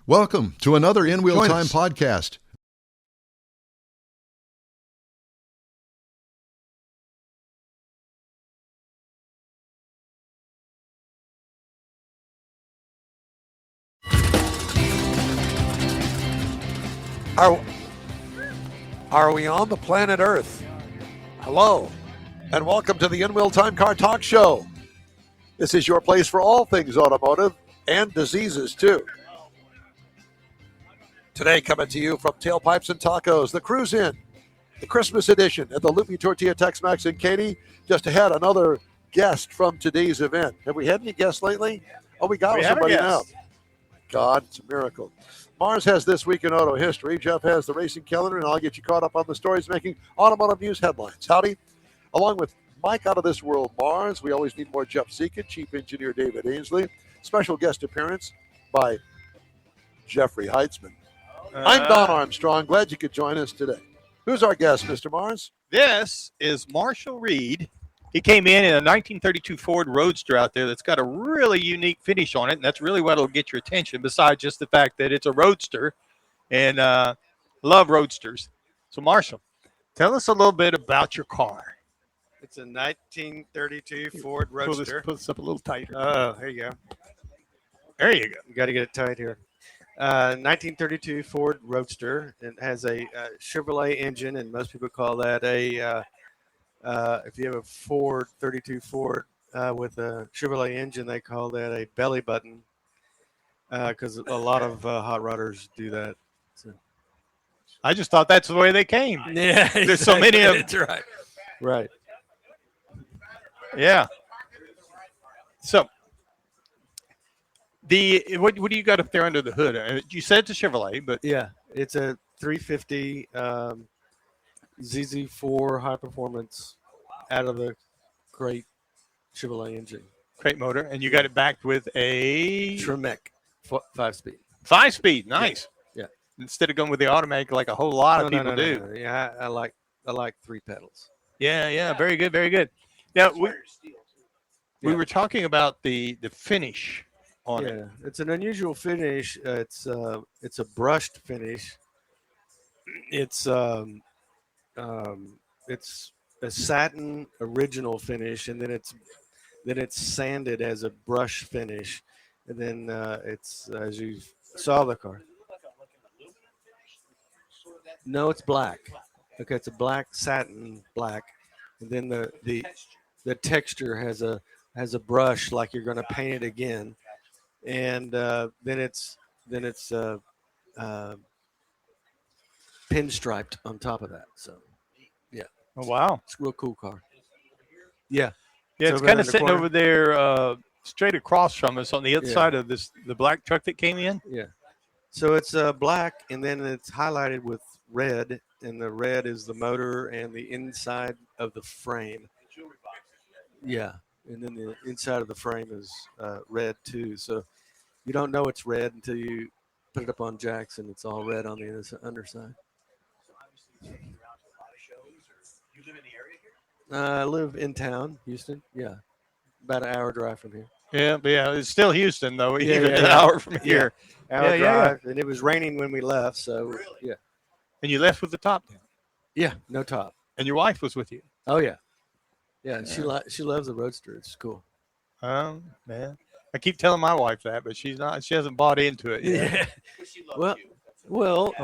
Welcome to another In Wheel Join Time us. podcast. Are we on the planet Earth? Hello, and welcome to the In Wheel Time Car Talk Show. This is your place for all things automotive and diseases, too. Today, coming to you from Tailpipes and Tacos, the Cruise In, the Christmas edition at the Loopy Tortilla Tex-Mex in Katy. Just had another guest from today's event. Have we had any guests lately? Oh, we got somebody now. God, it's a miracle. Mars has This Week in Auto History. Jeff has the racing calendar, and I'll get you caught up on the stories making automotive news headlines. Howdy. Along with Mike Out of This World Mars, we always need more Jeff Seekin, Chief Engineer David Ainsley. Special guest appearance by Jeffrey Heitzman. I'm Don Armstrong. Glad you could join us today. Who's our guest, Mr. Mars? This is Marshall Reed. He came in a 1932 Ford Roadster out there that's got a really unique finish on it, and that's really what will get your attention, besides just the fact that it's a Roadster, and love Roadsters. So, Marshall, tell us a little bit about your car. It's a 1932 Ford Roadster. Pull this up a little tighter. Oh, there you go. There you go. You got to get it tight here. 1932 Ford Roadster. It has a Chevrolet engine, and most people call that a if you have a Ford 32 Ford with a Chevrolet engine, they call that a belly button because a lot of hot rodders do that. So. I just thought that's the way they came. Yeah, There's so many of them. That's right. Right. Yeah. So, what do you got up there under the hood? You said it's a Chevrolet, but Yeah, it's a 350 ZZ4 high performance out of the great Chevrolet engine. crate motor, and you got it backed with a Tremec 5-speed. 5-speed. Nice. Yeah. Instead of going with the automatic like a whole lot of people do. No. Yeah, I like 3 pedals. Yeah. Very good. Very good. Now, we were talking about the finish on it. Yeah, it's an unusual finish. It's a brushed finish. It's a satin original finish, and then it's sanded as a brush finish, and then it's as you saw the car. No, it's black. Okay, it's a black satin black, and then the texture has a brush like you're going to paint it again, and then it's pinstriped on top of that. So. Oh, wow. It's a real cool car. Yeah. Yeah, it's kind of sitting over there straight across from us on the other side of the black truck that came in. Yeah. So it's black, and then it's highlighted with red, and the red is the motor and the inside of the frame. Yeah. And then the inside of the frame is red, too. So you don't know it's red until you put it up on jacks, and it's all red on the underside. I live in town, Houston. Yeah, about an hour drive from here. Yeah, but it's still Houston though. Even an hour from here. Hour drive, and it was raining when we left. So yeah. And you left with the top down. Yeah, no top. And your wife was with you. Oh yeah. She loves the Roadster. It's cool. Oh man, I keep telling my wife that, but she's not. She hasn't bought into it yet. Yeah. Well,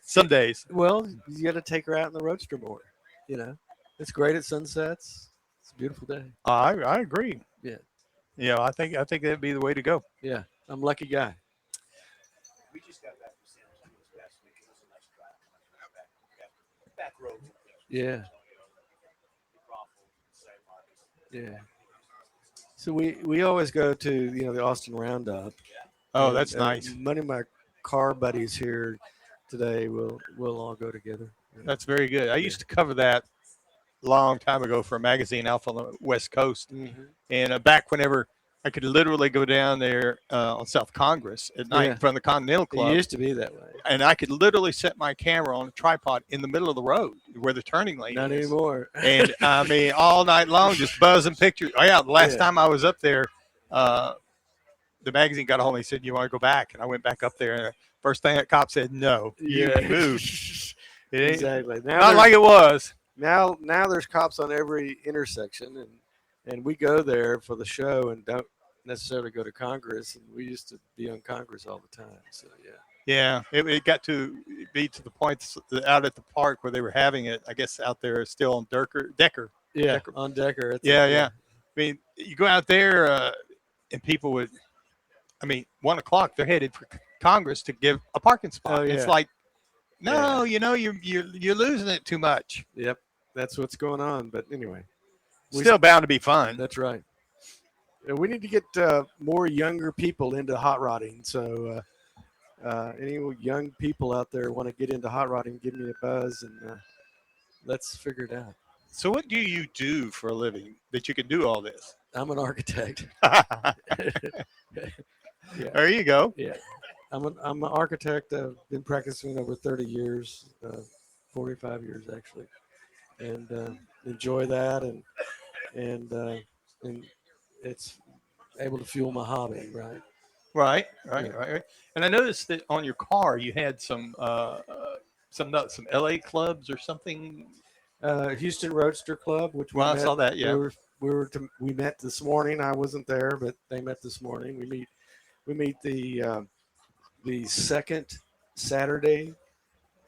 some days. Well, you got to take her out in the Roadster more. You know. It's great at sunsets. It's a beautiful day. I agree. Yeah. Yeah, I think that'd be the way to go. Yeah, I'm a lucky guy. We just got back from San Antonio this past week. It was a nice drive. Back road. Yeah. Yeah. So we always go to the Austin Roundup. Oh, that's nice. Many of my car buddies here today will all go together. That's very good. I used to cover that long time ago for a magazine out on the West Coast. Mm-hmm. And back whenever I could literally go down there on South Congress at night in front of the Continental Club. It used to be that way. And I could literally set my camera on a tripod in the middle of the road where the turning lane Not is. anymore. And I mean, all night long, just buzzing pictures. Oh, yeah. The last time I was up there, the magazine got a hold of me and said, "You want to go back?" And I went back up there, and the first thing that cop said, "No, you move." It ain't Exactly. Now not like it was. now there's cops on every intersection, and we go there for the show and don't necessarily go to Congress. And we used to be on Congress all the time. So yeah. Yeah, it got to be to the point out at the park where they were having it. I guess out there still on Decker. Yeah, Decker. on Decker. Yeah. I mean, you go out there and people would. I mean, 1 o'clock they're headed for Congress to give a parking spot. Oh, yeah. It's like, no, you're losing it too much. Yep, that's what's going on. But anyway, Still bound to be fun. that's right. We need to get more younger people into hot rodding. So any young people out there want to get into hot rodding, give me a buzz, and let's figure it out. So, what do you do for a living that you can do all this? I'm an architect. There you go. Yeah, I'm an architect. I've been practicing over 30 years, 45 years actually, and enjoy that, and it's able to fuel my hobby, right? Right. Yeah. And I noticed that on your car you had some LA clubs or something. Houston Roadster Club, which Well, I saw that. Yeah. we met this morning. I wasn't there, but they met this morning. We meet the second Saturday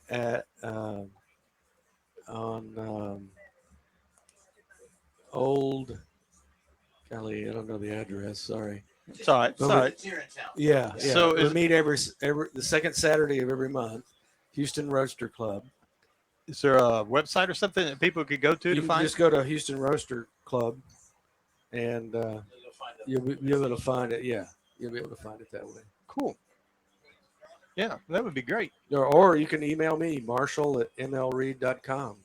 at on old. Golly, I don't know the address. Sorry. It's all right. It's all right. It's here in town. Yeah. So we is- meet every the second Saturday of every month. Houston Roadster Club. Is there a website or something that people could go to You to can find? just go to Houston Roadster Club, and You'll find out. you'll be able to find it. Yeah, you'll be able to find it that way. Cool. Yeah, that would be great. Or you can email me, marshall@mlreed.com.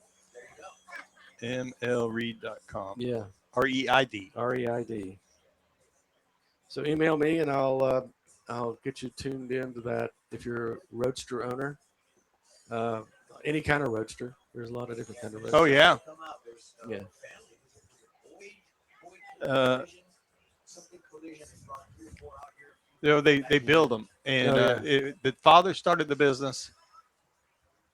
mlreed.com. Yeah, REID. REID. So email me, and I'll get you tuned into that. If you're a Roadster owner, any kind of Roadster. There's a lot of different kind of Roadster. Oh yeah. Come out. There's Yeah. Boyd something collision. There's about 3 or 4 out here. You know, they build them, and Oh, yeah. the father started the business.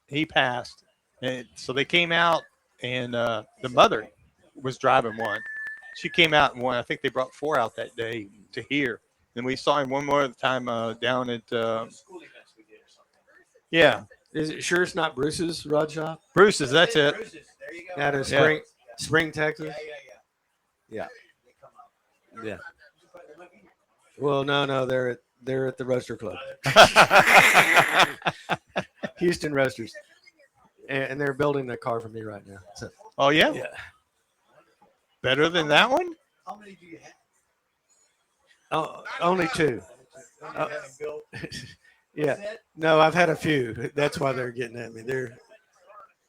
He passed, and so they came out, and the mother was driving one. She came out and won. I think they brought 4 out that day to here. And we saw him one more time down at School events we did or something. yeah, Is it sure it's not Bruce's Rod Shop? Bruce's. That's it. Bruce's. There you go. Out of Spring, Texas. Yeah. Yeah. They come out. Yeah. They might be here. Well, no, they're at the Roadster Club, Houston Roasters, and they're building a car for me right now. So Oh yeah? yeah. Better than that one? How many do you have? Oh, only 2. How many have you built? Yeah. No, I've had a few. That's why they're getting at me.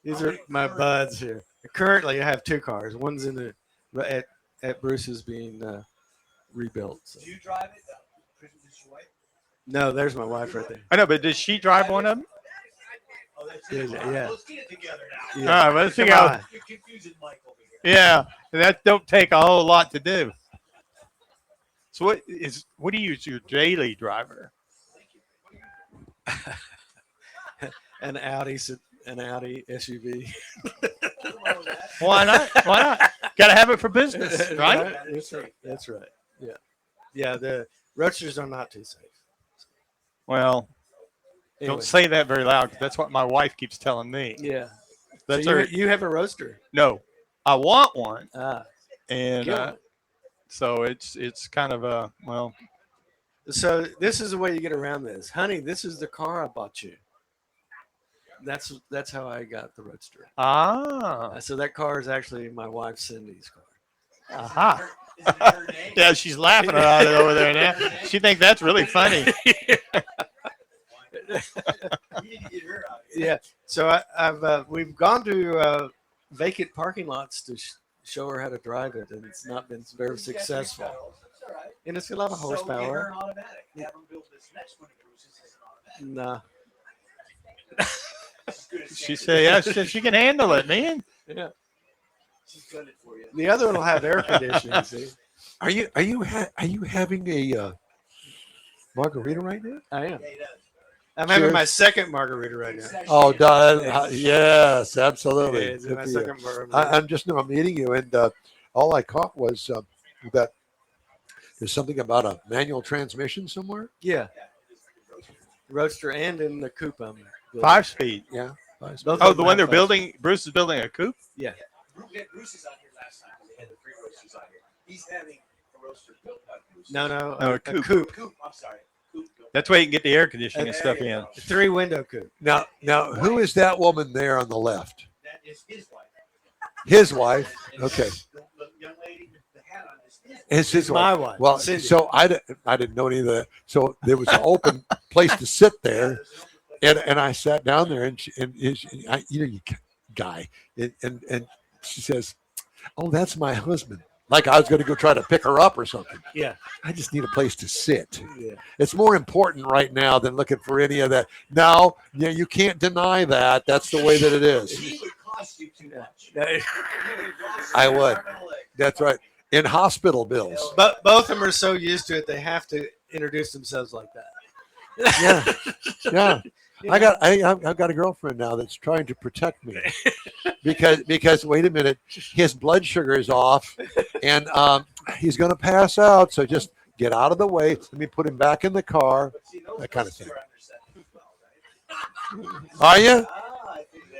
These are my buds here. Currently, I have 2 cars. One's in the at Bruce's being rebuilt. So. Do you drive it? Is your wife? No, there's my wife right there. I know, but does she drive one of them? Oh, that's Yeah, it. yeah. Let's get it together now. Yeah. All right, let's Come figure out. on. You're confusing Mike over here. Yeah, that don't take a whole lot to do. So what do you use your daily driver? An Audi SUV. Why not? Why not? Got to have it for business, right? That's right. That's right. Yeah. Yeah. The Roadsters are not too safe. Well, Anyway, don't say that very loud. 'Cause that's what my wife keeps telling me. yeah. That's So her. you have a Roadster. No, I want one, Ah. and Good. so it's kind of a well. So this is the way you get around this, honey. This is the car I bought you. That's how I got the Roadster. Ah, So that car is actually my wife Cindy's car. aha. Is it her name? Yeah, she's laughing about it over there now. She thinks that's really funny. You need to get her out here. Yeah. So we've gone to vacant parking lots to show her how to drive it, and it's not been very She's got 3 successful. pedals. That's all right. And it's got a lot of So get her horsepower. an automatic. Have them build this next one to Bruce's as an automatic. Nah. She's good at She saying said, "Yeah, she can handle it, man." Yeah. She's got it for you. The other one will have air conditioning. See. Are you having margarita right now? I am. Yeah, he does. I'm having Cheers. my second margarita right now. It's actually- Oh, Don, It's- yes, absolutely. Yeah, it's Good my for you. second margarita. I'm just now meeting you, and all I caught was that there's something about a manual transmission somewhere. Yeah, Yeah, it's the Roadster. Roadster and in the Coupe. I'm building. 5-speed. Yeah. Both Oh, of the them one have they're building. Bruce is building a coupe. Yeah. Bruce is out here last time. They had the 3 Roadsters out here. He's having a Roadster built by Bruce. No, no, No, a a Coupe. Coupe. Coupe. I'm sorry. Coupe built. That's why you can get the air conditioning and There stuff you in. go. 3-window Coupe. Now, who is that woman there on the left? That is his wife. His wife. And Okay, The young lady with the hat on is his wife. it's his wife. My wife. Well, Cindy. so I didn't know any of that. So there was an open place to sit there, and I sat down there, and you guy, and she says, "Oh, that's my husband." Like I was going to go try to pick her up or something. Yeah. I just need a place to sit. Yeah. It's more important right now than looking for any of that. No, yeah, you can't deny that. That's the way that it is. He would cost you too much. I would. That's right. In hospital bills. But both of them are so used to it, they have to introduce themselves like that. Yeah, yeah. I've got a girlfriend now that's trying to protect me because wait a minute, his blood sugar is off, and he's going to pass out. So just get out of the way. Let me put him back in the car. That kind of thing. Are you?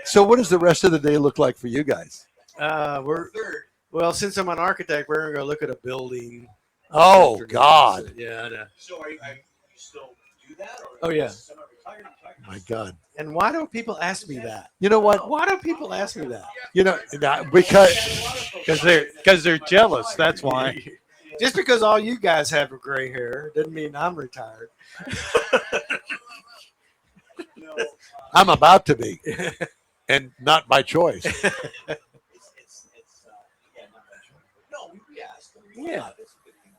So what does the rest of the day look like for you guys? Well, since I'm an architect, we're gonna go look at a building. Oh afternoon. God, Yeah, I know. So are you still do that? Or Oh, yeah. is someone retired? my God. And why don't people ask me that? You know what? Why don't people ask me that? You know because Because they're jealous. That's why. Just because all you guys have gray hair doesn't mean I'm retired. No, I'm about to be, and not by choice. it's yeah, not that sure. No, we asked. Yeah.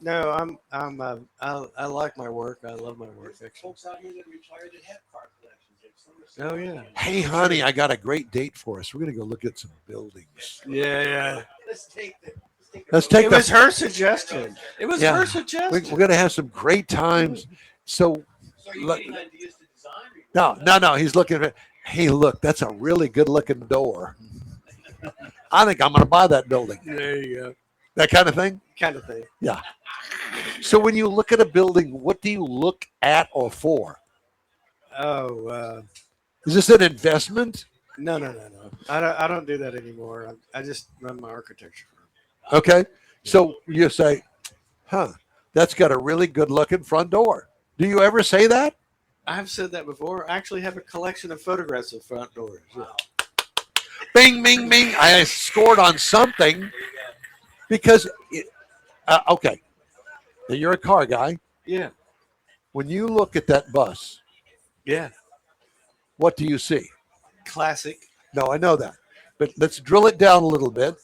No, I like my work. I love my work. There's Actually. folks out here that retired that have car collections. Oh yeah. Hey, honey, I got a great date for us. We're going to go look at some buildings. Yeah. Let's take the. Let's take It the. was her suggestion. It was Yeah. her We're suggestion. going to have some great times. So, So are you Look- getting ideas to design? no. He's looking at. Hey, look, that's a really good-looking door. I think I'm going to buy that building. There you go. That kind of thing. Kind of thing. So, when you look at a building, what do you look at or for? Oh Is this an investment? no. I don't do that anymore. I just run my architecture firm. Okay. So you say, "Huh, that's got a really good-looking front door." Do you ever say that? I've said that before. I actually have a collection of photographs of front doors. Yeah. Bing, bing, bing. I scored on something because, okay, now you're a car guy. Yeah. When you look at that bus, Yeah. what do you see? Classic. No, I know that. But let's drill it down a little bit.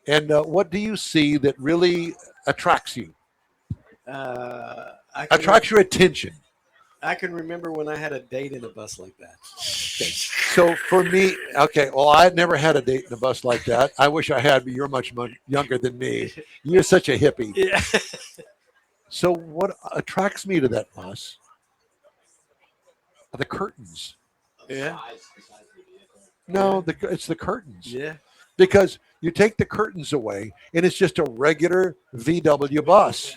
And what do you see that really attracts you? Attracts your attention? I can remember when I had a date in a bus like that. Okay. So for me, okay, well, I had never had a date in a bus like that. I wish I had, but you're much younger than me. You're such a hippie. Yeah. So what attracts me to that bus are the curtains. Yeah. No, it's the curtains. Yeah. Because you take the curtains away and it's just a regular VW bus.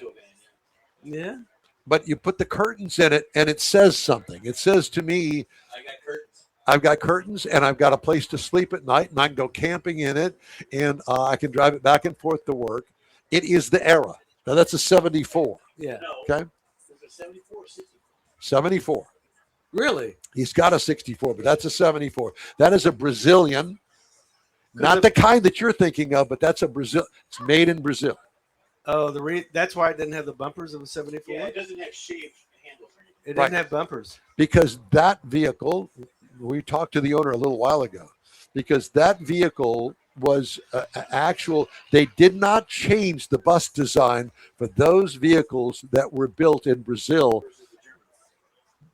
Yeah. But you put the curtains in it and it says something. It says to me, I got curtains. I've got curtains and I've got a place to sleep at night and I can go camping in it and I can drive it back and forth to work. It is the era. Now that's a 74. Yeah. No. Okay. Is it 74 or 64? 74. Really? He's got a 64, but that's a 74. That is a Brazilian, not it- the kind that you're thinking of, but that's a Brazil. It's made in Brazil. Oh, that's why it didn't have the bumpers of a 74. Yeah, it doesn't have shaved handles or anything. It didn't Right. have bumpers. Because that vehicle, we talked to the owner a little while ago, because that vehicle was actual. They did not change the bus design for those vehicles that were built in Brazil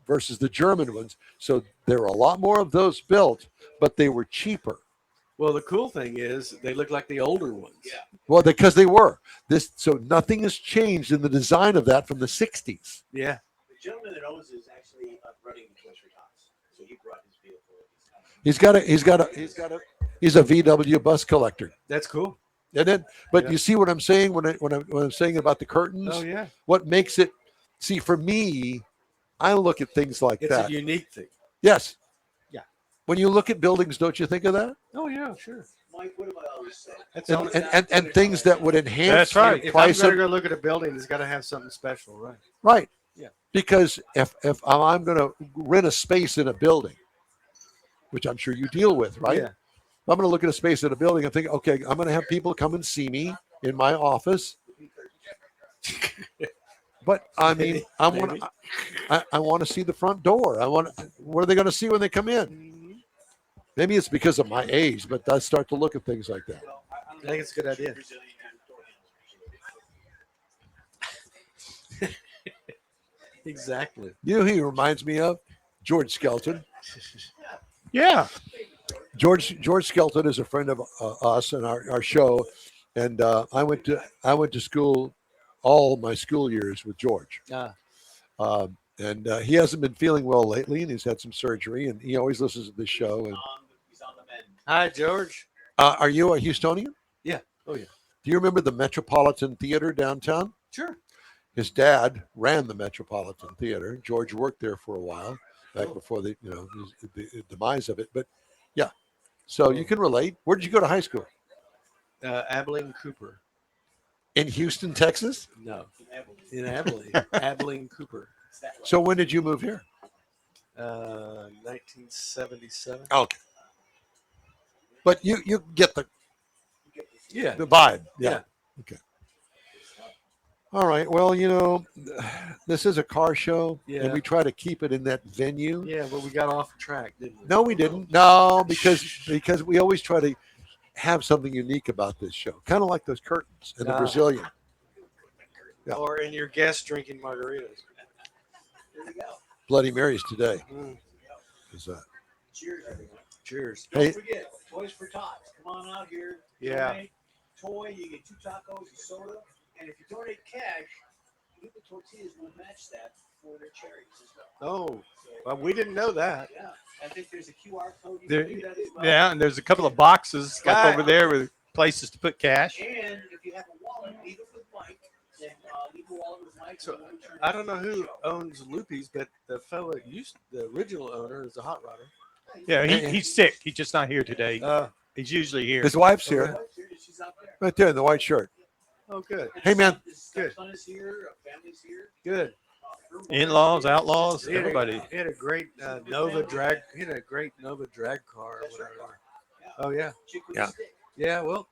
versus the German ones. So there were a lot more of those built, but they were cheaper. Well, the cool thing is they look like the older ones. Yeah. Well, because they were. So nothing has changed in the design of that from the 60s. Yeah. The gentleman that owns it is actually running Toys for Tots, so he brought his vehicle. He's a VW bus collector. That's cool. And then, but Yeah. you see what I'm saying when I'm saying about the curtains? Oh yeah, What makes it? See, for me, I look at things like it's that. a unique thing. Yes. Yeah. When you look at buildings, don't you think of that? Oh yeah, sure. Mike, what have I always said? That's And things that would enhance That's right. the If I'm price going of to go look at a building, it's got to have something special, right? right. Yeah. Because if I'm going to rent a space in a building, which I'm sure you deal with, right? Yeah. If I'm going to look at a space in a building and think, okay, I'm going to have people come and see me in my office. But I mean, I want to see the front door. What are they going to see when they come in? Maybe it's because of my age, but I start to look at things like that. Well, I I think it's a good idea. Exactly. You know who he reminds me of? George Skelton. Yeah. George Skelton is a friend of us and our show, and I went to school all my school years with George. And he hasn't been feeling well lately, and he's had some surgery, and he always listens to this show. And he's on the mend. Hi, George. are you a Houstonian? Yeah. Oh yeah. Do you remember the Metropolitan Theater downtown? Sure. His dad ran the Metropolitan Theater. George worked there for a while, back before the demise of it. But yeah, so you can relate. Where did you go to high school? Abilene Cooper. In Houston, Texas. No, in Abilene. Abilene Cooper. So when did you move here? 1977. Okay. But you get the Yeah. vibe. Yeah. Yeah. Okay. All right. Well, this is a car show, Yeah. and we try to keep it in that venue. Yeah, but we got off track, didn't we? No, we didn't. No, because we always try to have something unique about this show, kind of like those curtains and the Ah. Brazilian. Yeah. Or in your guest drinking margaritas. There we go. Bloody Marys today. Mm. Is, Cheers, everyone. Cheers. Don't Hey. forget, Toys for Tots. Come on out here. Yeah. Donate. Toy, you get 2 tacos, a soda, and if you donate cash, Lupa Tortillas will match that for their charities as well. Oh, well, we didn't know that. Yeah, I think there's a QR code. You There, can do that as well. yeah, and there's a couple of boxes Guy. like over there with places to put cash. And if you have a wallet, leave it with Mike. Then leave a wallet with Mike. So, and we'll return I it. don't know who owns Loopy's, but the fellow the original owner is a hot rodder. Yeah, he's sick. He's just not here today. He's usually here. his wife's Okay. here, She's out there. right there in the white shirt. Oh, good. Hey, man. His Good. son is here. Family's here. Good. Her wife In-laws, is here. outlaws, He had a- everybody. He had a great Nova drag. He had a great Nova drag car. Or That's right. whatever. Yeah. Oh yeah. Chick with Yeah. a stick. Yeah. Well,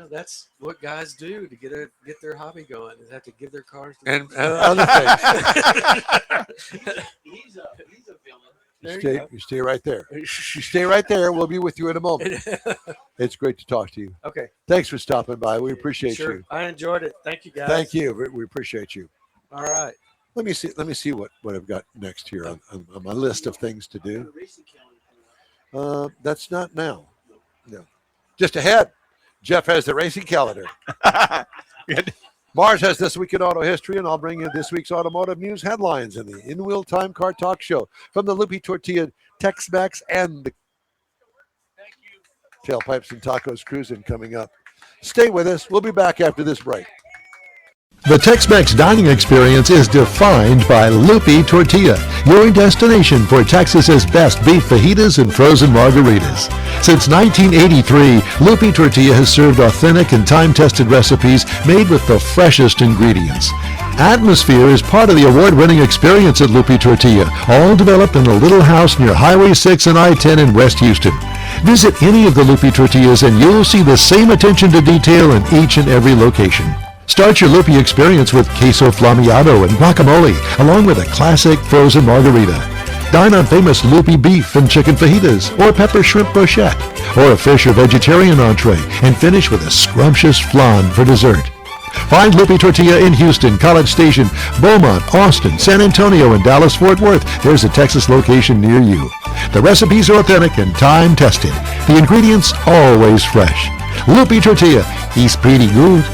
that's what guys do to get their hobby going. Is have to give their cars. To And other things. He's a villain. You stay right there. You stay right there. We'll be with you in a moment. It's great to talk to you. Okay. Thanks for stopping by. We appreciate Sure. you. I enjoyed it. Thank you, guys. Thank you. We appreciate you. All right. Let me see what I've got next here on my list of things to do. The racing calendar coming up. That's not now. No. Just ahead. Jeff has the racing calendar. Mars has This Week in Auto History, and I'll bring you this week's automotive news headlines in the In-Wheel Time Car Talk Show from the Lupe Tortilla, Tex-Mex, and the Tailpipes and Tacos Cruising coming up. Stay with us. We'll be back after this break. The Tex-Mex dining experience is defined by Lupe Tortilla, your destination for Texas's best beef fajitas and frozen margaritas. Since 1983, Lupe Tortilla has served authentic and time-tested recipes made with the freshest ingredients. Atmosphere is part of the award-winning experience at Lupe Tortilla, all developed in a little house near Highway 6 and I-10 in West Houston. Visit any of the Lupe Tortillas and you'll see the same attention to detail in each and every location. Start your Lupe experience with queso flammeado and guacamole, along with a classic frozen margarita. Dine on famous Lupe beef and chicken fajitas, or pepper shrimp brochette, or a fish or vegetarian entree, and finish with a scrumptious flan for dessert. Find Lupe Tortilla in Houston, College Station, Beaumont, Austin, San Antonio, and Dallas-Fort Worth. There's a Texas location near you. The recipes are authentic and time-tested. The ingredients always fresh. Lupe Tortilla, he's pretty good.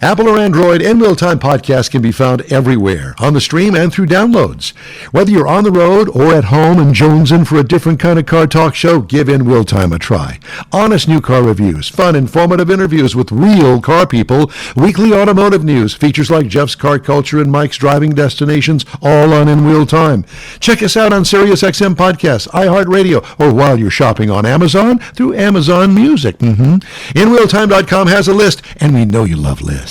Apple or Android, In Wheel Time podcast can be found everywhere, on the stream and through downloads. Whether you're on the road or at home and jonesing for a different kind of car talk show, give In Wheel Time a try. Honest new car reviews, fun, informative interviews with real car people, weekly automotive news, features like Jeff's Car Culture and Mike's Driving Destinations, all on In Wheel Time. Check us out on SiriusXM Podcasts, iHeartRadio, or while you're shopping on Amazon, through Amazon Music. InWheelTime.com has a list, and we know you love lists.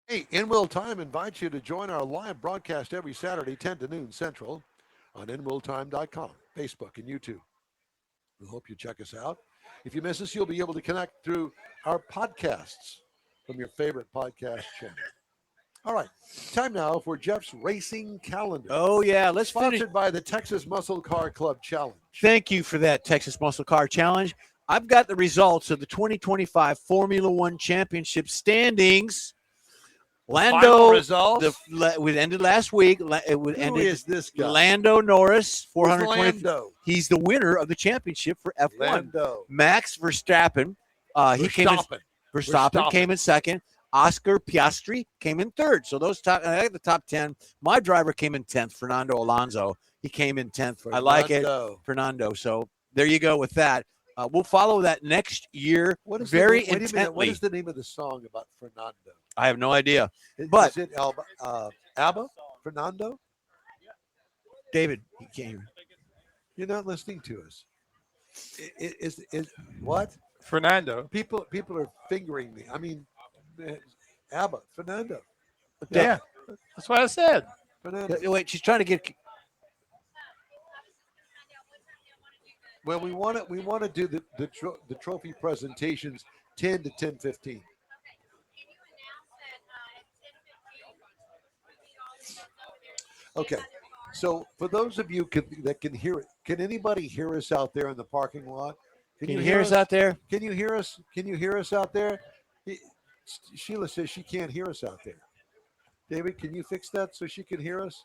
Hey, In Will Time invites you to join our live broadcast every Saturday, 10 to noon Central, on InWillTime.com, Facebook, and YouTube. We hope you check us out. If you miss us, you'll be able to connect through our podcasts from your favorite podcast channel. All right, time now for Jeff's Racing Calendar. Oh, yeah. Let's finish. Sponsored by the Texas Muscle Car Club Challenge. Thank you for that, Texas Muscle Car Challenge. I've got the results of the 2025 Formula One Championship standings. Lando results. We ended last week. Who is this guy? Lando Norris, 420. Lando. He's the winner of the championship for F1. Lando. Max Verstappen. Verstappen came in second. Oscar Piastri came in third. So those top, I like the top 10. My driver came in 10th, Fernando Alonso. He came in 10th. I like it, Fernando. So there you go with that. We'll follow that next year very intently. What is the name of the song about Fernando? I have no idea. Is But it ABBA? Fernando? David, he came. You're not listening to us. Is what? Fernando. People are fingering me. I mean, ABBA, Fernando. Yeah, that's what I said. Fernando. Wait, she's trying to get. Well, we want to do the trophy presentations 10 to 10:15. Okay, so for those of you that can hear it, can anybody hear us out there in the parking lot? Can you hear us out there? Can you hear us? Can you hear us out there? Sheila says she can't hear us out there. David, can you fix that so she can hear us?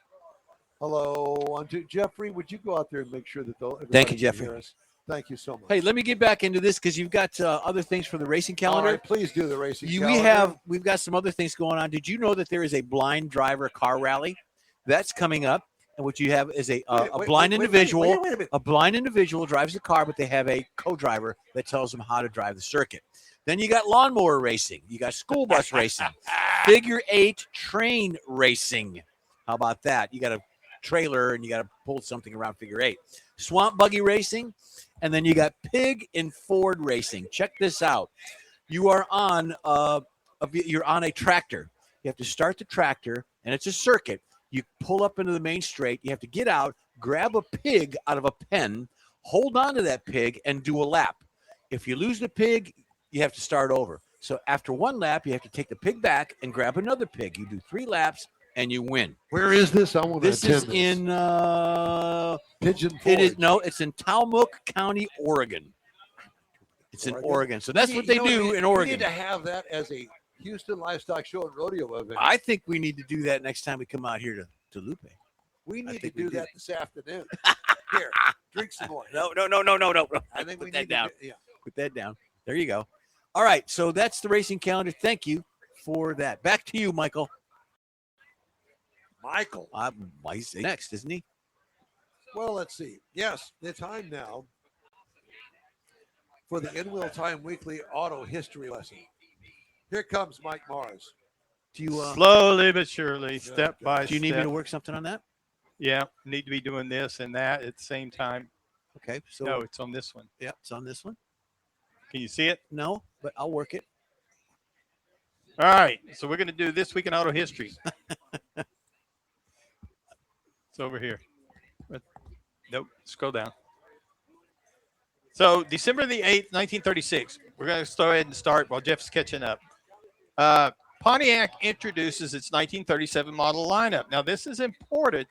Hello, Jeffrey. Would you go out there and make sure that everybody Thank you, can Jeffrey. hear us? Thank you so much. Hey, let me get back into this because you've got other things for the racing calendar. All right, please do the racing calendar. We've got some other things going on. Did you know that there is a blind driver car rally that's coming up? And what you have is a blind individual. Wait a minute. A blind individual drives the car, but they have a co-driver that tells them how to drive the circuit. Then you got lawnmower racing. You got school bus racing. Figure 8 train racing. How about that? You got a trailer and you got to pull something around figure 8. Swamp buggy racing. And then you got pig and Ford racing. Check this out. You are on a tractor. You have to start the tractor, and it's a circuit. You pull up into the main straight. You have to get out, grab a pig out of a pen, hold on to that pig, and do a lap. If you lose the pig, you have to start over. So after one lap, you have to take the pig back and grab another pig. You do 3 laps, and you win. Where is this? I want to This is in Pigeon Forge. It's in Talmook County, Oregon. It's in Oregon. So that's what they do in Oregon. We need to have that as a Houston Livestock Show and Rodeo event. I think we need to do that next time we come out here to Lupe. We need to do that this afternoon. Here, drink some more. No. I think we Put that need down. to. Yeah. Put that down. There you go. All right. So that's the racing calendar. Thank you for that. Back to you, Michael. Michael. He's next, isn't he? Well, let's see. Yes, the time now for the In Wheel Time Weekly Auto History Lesson. Here comes Mike Mars. Do you Slowly but surely, step by step. do you need me to work something on that? Yeah, need to be doing this and that at the same time. Okay. So No, it's on this one. yeah, it's on this one. Can you see it? No, but I'll work it. All right. So we're going to do This Week in Auto History. It's over here. Nope. Scroll down. So December the 8th, 1936. We're going to go ahead and start while Jeff's catching up. Pontiac introduces its 1937 model lineup. Now, this is important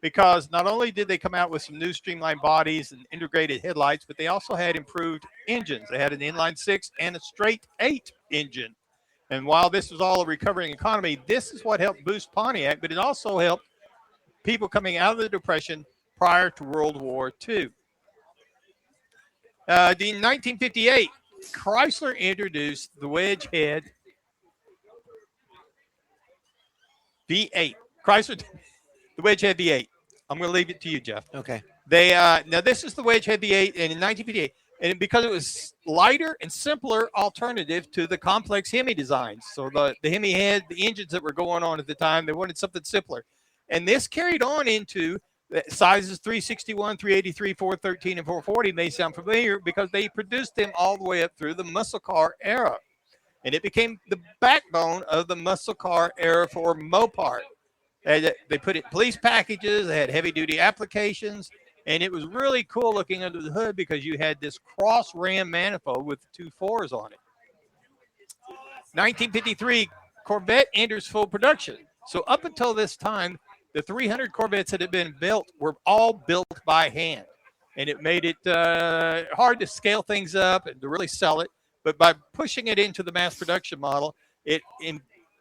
because not only did they come out with some new streamlined bodies and integrated headlights, but they also had improved engines. They had an inline 6 and a straight 8 engine. And while this was all a recovering economy, this is what helped boost Pontiac, but it also helped people coming out of the Depression prior to World War II. In 1958, Chrysler introduced the wedge head V8. Chrysler, the wedge head V8. I'm going to leave it to you, Jeff. Okay. They now this is the wedge head V8, and in 1958, and because it was lighter and simpler alternative to the complex Hemi designs. So the Hemi had the engines that were going on at the time. They wanted something simpler, and this carried on into the sizes 361, 383, 413, and 440 may sound familiar because they produced them all the way up through the muscle car era. And it became the backbone of the muscle car era for Mopar. They put it in police packages, they had heavy-duty applications, and it was really cool looking under the hood because you had this cross-ram manifold with 2 4s on it. 1953, Corvette enters full production. So up until this time, the 300 Corvettes that had been built were all built by hand. And it made it hard to scale things up and to really sell it. But by pushing it into the mass production model, it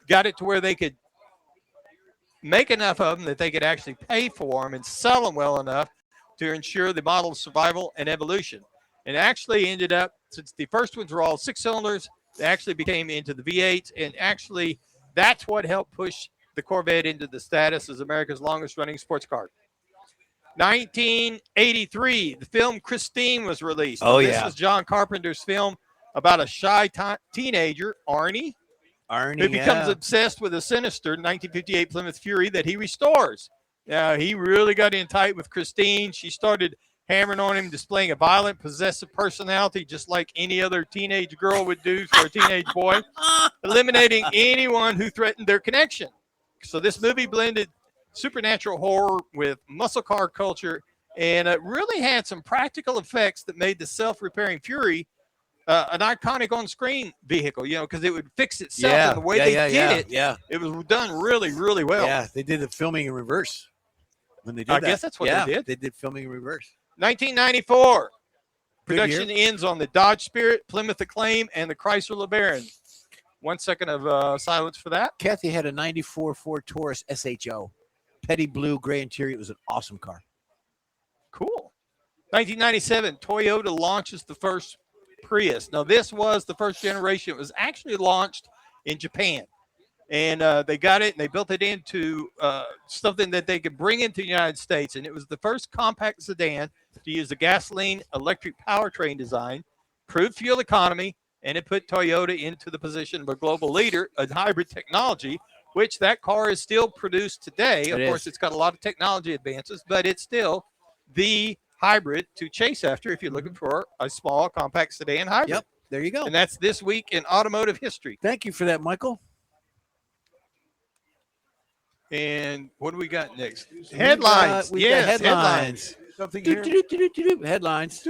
got it to where they could make enough of them that they could actually pay for them and sell them well enough to ensure the model's survival and evolution. And actually ended up, since the first ones were all 6 cylinders, they actually became into the V8s. And actually, that's what helped push the Corvette into the status as America's longest running sports car. 1983, the film Christine was released. This was John Carpenter's film about a shy teenager, Arnie, who becomes obsessed with a sinister 1958 Plymouth Fury that he restores. He really got in tight with Christine. She started hammering on him, displaying a violent, possessive personality, just like any other teenage girl would do for a teenage boy, eliminating anyone who threatened their connection. So this movie blended supernatural horror with muscle car culture, and it really had some practical effects that made the self-repairing Fury an iconic on-screen vehicle, because it would fix itself. And the way they did it, it was done really, really well. Yeah, they did the filming in reverse. When they did I guess that's what they did. They did filming in reverse. 1994, production ends on the Dodge Spirit, Plymouth Acclaim, and the Chrysler LeBaron. 1 second of silence for that. Kathy had a 94 Ford Taurus SHO. Petty blue, gray interior. It was an awesome car. Cool. 1997, Toyota launches the first Prius. Now, this was the first generation. It was actually launched in Japan. And they got it, and they built it into something that they could bring into the United States. And it was the first compact sedan to use the gasoline electric powertrain design, proved fuel economy, and it put Toyota into the position of a global leader in hybrid technology, which that car is still produced today. Of course, it's got a lot of technology advances, but it's still the hybrid to chase after if you're looking for a small compact sedan hybrid. Yep, there you go. And that's this week in automotive history. Thank you for that, Michael. And what do we got next? Headlines. We got headlines. Something here. Headlines.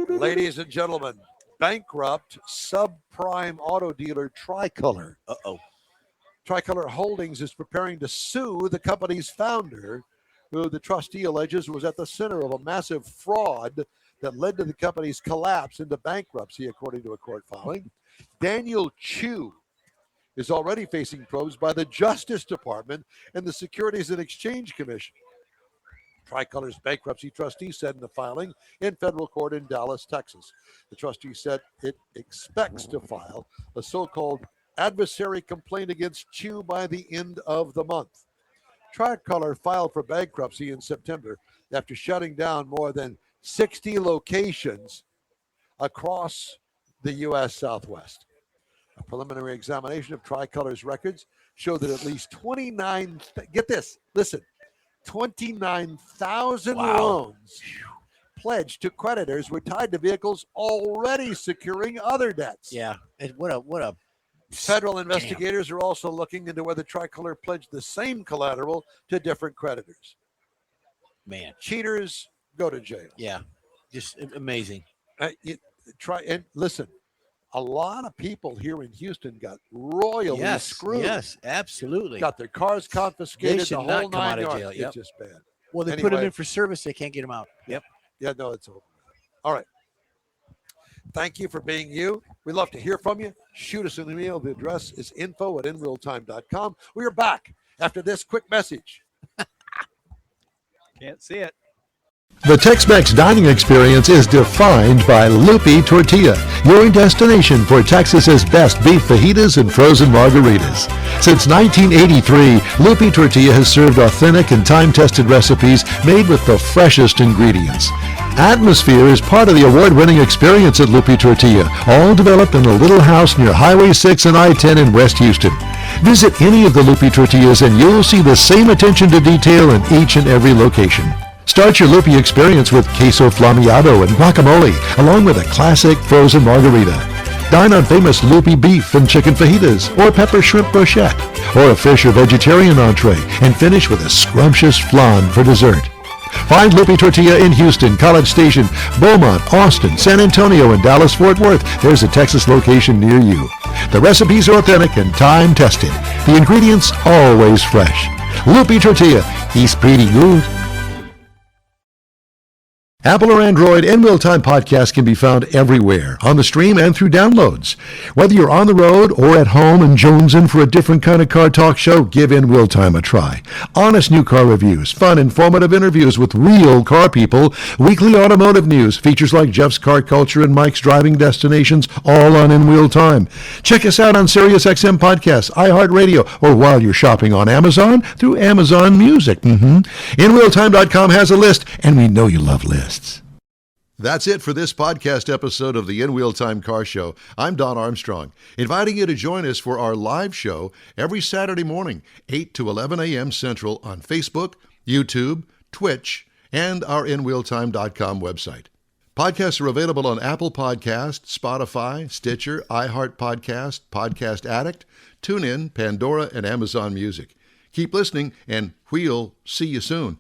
Ladies and gentlemen, bankrupt subprime auto dealer Tricolor. Tricolor Holdings is preparing to sue the company's founder, who the trustee alleges was at the center of a massive fraud that led to the company's collapse into bankruptcy, according to a court filing. Daniel Chu is already facing probes by the Justice Department and the Securities and Exchange Commission. Tricolor's bankruptcy trustee said in the filing in federal court in Dallas, Texas. The trustee said it expects to file a so-called adversary complaint against Chu by the end of the month. Tricolor filed for bankruptcy in September after shutting down more than 60 locations across the U.S. Southwest. A preliminary examination of Tricolor's records showed that at least 29,000 loans pledged to creditors were tied to vehicles already securing other debts. Yeah, and what a Federal investigators are also looking into whether Tricolor pledged the same collateral to different creditors. Man, cheaters go to jail. Yeah, just amazing. And listen, a lot of people here in Houston got royally screwed. Yes, absolutely. Got their cars confiscated. They should the whole not come out of yards. jail. Yep. It's just bad. Well, they put them in for service. They can't get them out. Yep. Yeah, no, it's over. All right. Thank you for being you. We'd love to hear from you. Shoot us an email. The address is info@inrealtime.com. We are back after this quick message. Can't see it. The Tex-Mex dining experience is defined by Lupe Tortilla, your destination for Texas's best beef fajitas and frozen margaritas. Since 1983, Lupe Tortilla has served authentic and time-tested recipes made with the freshest ingredients. Atmosphere is part of the award-winning experience at Lupe Tortilla, all developed in a little house near Highway 6 and I-10 in West Houston. Visit any of the Lupe Tortillas and you'll see the same attention to detail in each and every location. Start your Lupe experience with queso flameado and guacamole, along with a classic frozen margarita. Dine on famous Lupe beef and chicken fajitas, or pepper shrimp brochette, or a fish or vegetarian entree, and finish with a scrumptious flan for dessert. Find Lupe Tortilla in Houston, College Station, Beaumont, Austin, San Antonio, and Dallas-Fort Worth. There's a Texas location near you. The recipes are authentic and time-tested. The ingredients always fresh. Lupe Tortilla, he's pretty good. Apple or Android, In Wheel Time podcast can be found everywhere, on the stream and through downloads. Whether you're on the road or at home and jonesing for a different kind of car talk show, give In Wheel Time a try. Honest new car reviews, fun, informative interviews with real car people, weekly automotive news, features like Jeff's Car Culture and Mike's Driving Destinations, all on In Wheel Time. Check us out on SiriusXM Podcasts, iHeartRadio, or while you're shopping on Amazon through Amazon Music. InWheelTime.com has a list, and we know you love lists. That's it for this podcast episode of the In Wheel Time Car Show. I'm Don Armstrong, inviting you to join us for our live show every Saturday morning, 8 to 11 a.m. Central on Facebook, YouTube, Twitch, and our InWheelTime.com website. Podcasts are available on Apple Podcasts, Spotify, Stitcher, iHeart Podcast, Podcast Addict, TuneIn, Pandora, and Amazon Music. Keep listening, and we'll see you soon.